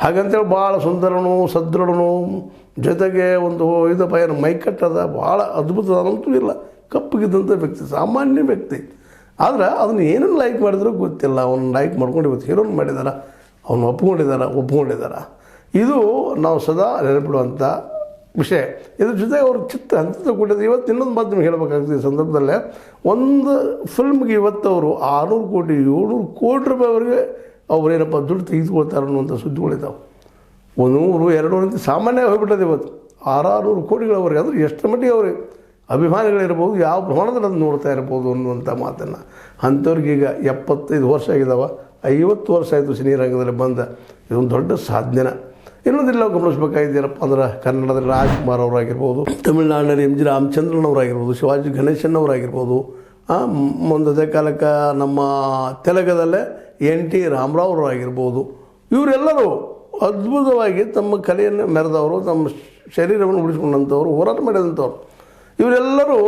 ಹಾಗಂತೇಳಿ ಭಾಳ ಸುಂದರನು ಸದೃಢನು, ಜೊತೆಗೆ ಒಂದು ಇದಪ್ಪ ಏನು ಮೈಕಟ್ಟದ ಭಾಳ ಅದ್ಭುತದಂತೂ ಇಲ್ಲ, ಕಪ್ಪಗಿದ್ದಂಥ ವ್ಯಕ್ತಿ, ಸಾಮಾನ್ಯ ವ್ಯಕ್ತಿ. ಆದರೆ ಅದನ್ನು ಏನನ್ನು ಲೈಕ್ ಮಾಡಿದ್ರೂ ಗೊತ್ತಿಲ್ಲ. ಅವ್ನು ಲೈಕ್ ಮಾಡ್ಕೊಂಡು ಇವತ್ತು ಹೀರೋನ್ ಮಾಡಿದಾರೆ, ಅವನು ಒಪ್ಕೊಂಡಿದ್ದಾರೆ. ಇದು ನಾವು ಸದಾ ನೆನಪಿಡುವಂಥ ವಿಷಯ. ಇದ್ರ ಜೊತೆಗೆ ಅವ್ರ ಚಿತ್ರ ಹಂತದ ಕೊಟ್ಟಿದ್ದು. ಇವತ್ತು ಇನ್ನೊಂದು ಮಾತು ನಿಮ್ಗೆ ಹೇಳಬೇಕಾಗ್ತದೆ ಈ ಸಂದರ್ಭದಲ್ಲೇ, ಒಂದು ಫಿಲ್ಮ್ಗೆ ಇವತ್ತು ಅವರು 600 ಕೋಟಿ 700 ಕೋಟಿ ರೂಪಾಯಿವರೆಗೆ ಅವರೇನಪ್ಪ ದುಡ್ಡು ತೆಗೆದುಕೊಳ್ತಾರೆ ಅನ್ನುವಂಥ ಸುದ್ದಿಗಳಿದ್ದಾವೆ. 100-200 ಅಂತ ಸಾಮಾನ್ಯ ಹೋಗ್ಬಿಟ್ಟದೆ ಇವತ್ತು. 600 ಕೋಟಿಗಳವರೆಗೆ ಅಂದರೆ ಎಷ್ಟು ಮಟ್ಟಿಗೆ ಅವ್ರಿಗೆ ಅಭಿಮಾನಿಗಳಿರ್ಬೋದು, ಯಾವ ಪ್ರಮಾಣದಲ್ಲಿ ಅದು ನೋಡ್ತಾ ಇರ್ಬೋದು ಅನ್ನುವಂಥ ಮಾತನ್ನು. ಅಂಥವ್ರಿಗೀಗ 75 ವರ್ಷ ಆಗಿದ್ದಾವೆ, 50 ವರ್ಷ ಆಯಿತು ಸಿನಿರಂಗದಲ್ಲಿ ಬಂದ. ಇದೊಂದು ದೊಡ್ಡ ಸಾಧನೆ. ಇನ್ನೊಂದಿಲ್ಲ ಗಮನಿಸ್ಬೇಕಾಗಿದ್ದೇನಪ್ಪ ಅಂದ್ರೆ, ಕನ್ನಡದಲ್ಲಿ ರಾಜ್ಕುಮಾರ್ ಅವರಾಗಿರ್ಬೋದು, ತಮಿಳುನಾಡಿನಲ್ಲಿ ಎಂ ಜಿ ರಾಮಚಂದ್ರನ್ ಅವರಾಗಿರ್ಬೋದು, ಶಿವಾಜಿ ಗಣೇಶನ್ ಅವರಾಗಿರ್ಬೋದು, ಮುಂದೆ ಕಾಲಕ್ಕೆ ನಮ್ಮ ತೆಲುಗದಲ್ಲೇ NT ರಾಮರಾವ್ ಅವರಾಗಿರ್ಬೋದು, ಇವರೆಲ್ಲರೂ ಅದ್ಭುತವಾಗಿ ತಮ್ಮ ಕಲೆಯನ್ನು ಮೆರೆದವರು, ತಮ್ಮ ಶರೀರವನ್ನು ಉಳಿಸ್ಕೊಂಡಂಥವ್ರು, ಹೋರಾಟ ಮಾಡಿದಂಥವ್ರು. ಇವರೆಲ್ಲರೂ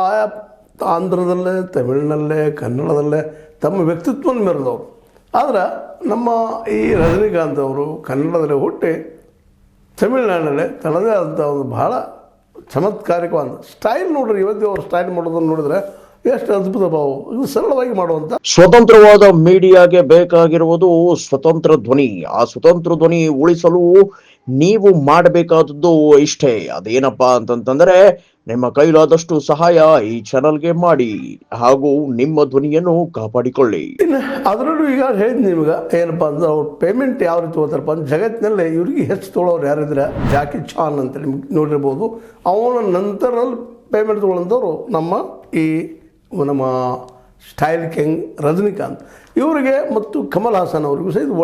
ಆಯಾ ಆಂಧ್ರದಲ್ಲೇ, ತಮಿಳಿನಲ್ಲೇ, ಕನ್ನಡದಲ್ಲೇ ತಮ್ಮ ವ್ಯಕ್ತಿತ್ವವನ್ನು ಮೆರೆದವರು. ಆದ್ರೆ ನಮ್ಮ ಈ ರಜನಿಕಾಂತ್ ಅವರು ಕನ್ನಡದಲ್ಲೇ ಹುಟ್ಟಿ ತಮಿಳುನಾಡಿನಲ್ಲೇ ತನ್ನದೇ ಆದಂಥ ಒಂದು ಭಾಳ ಚಮತ್ಕಾರಿಕವಾದ ಸ್ಟೈಲ್ ನೋಡ್ರಿ. ಇವತ್ತು ಅವ್ರು ಸ್ಟೈಲ್ ಮಾಡೋದನ್ನು ನೋಡಿದ್ರೆ ಎಷ್ಟು ಅದ್ಭುತ ಭಾವ. ಇದು ಸರಳವಾಗಿ ಮಾಡುವಂಥ ಸ್ವತಂತ್ರವಾದ ಮೀಡಿಯಾಗೆ ಬೇಕಾಗಿರುವುದು ಸ್ವತಂತ್ರ ಧ್ವನಿ. ಆ ಸ್ವತಂತ್ರ ಧ್ವನಿ ಉಳಿಸಲು ನೀವು ಮಾಡಬೇಕಾದದ್ದು ಇಷ್ಟೇ. ಅದೇನಪ್ಪಾ ಅಂತಂತಂದ್ರೆ, ನಿಮ್ಮ ಕೈಲಾದಷ್ಟು ಸಹಾಯ ಈ ಚಾನಲ್ಗೆ ಮಾಡಿ ಹಾಗೂ ನಿಮ್ಮ ಧ್ವನಿಯನ್ನು ಕಾಪಾಡಿಕೊಳ್ಳಿ. ಅದರಲ್ಲೂ ಈಗ ಹೇಳಿದ್ ನಿಮ್ಗೆ ಏನಪ್ಪ ಅಂದ್ರೆ, ಅವ್ರು ಪೇಮೆಂಟ್ ಯಾವ ರೀತಿ ಹೋಗ್ತಾರಪ್ಪ ಅಂದ್ರೆ, ಜಗತ್ತಿನಲ್ಲೇ ಇವ್ರಿಗೆ ಹೆಚ್ಚು ತೊಗೊಳೋರು ಯಾರಿದ್ರೆ ಜಾಕಿ ಚಾನ್ ಅಂತೇಳಿ ನೋಡಿರ್ಬೋದು. ಅವನ ನಂತರದಲ್ಲಿ ಪೇಮೆಂಟ್ ತೊಗೊಳ್ಳೋಂಥವ್ರು ನಮ್ಮ ಸ್ಟೈಲ್ ಕಿಂಗ್ ರಜನಿಕಾಂತ್ ಇವರಿಗೆ ಮತ್ತು ಕಮಲ್ ಹಾಸನ್ ಅವರಿಗೂ ಸಹ ಇದು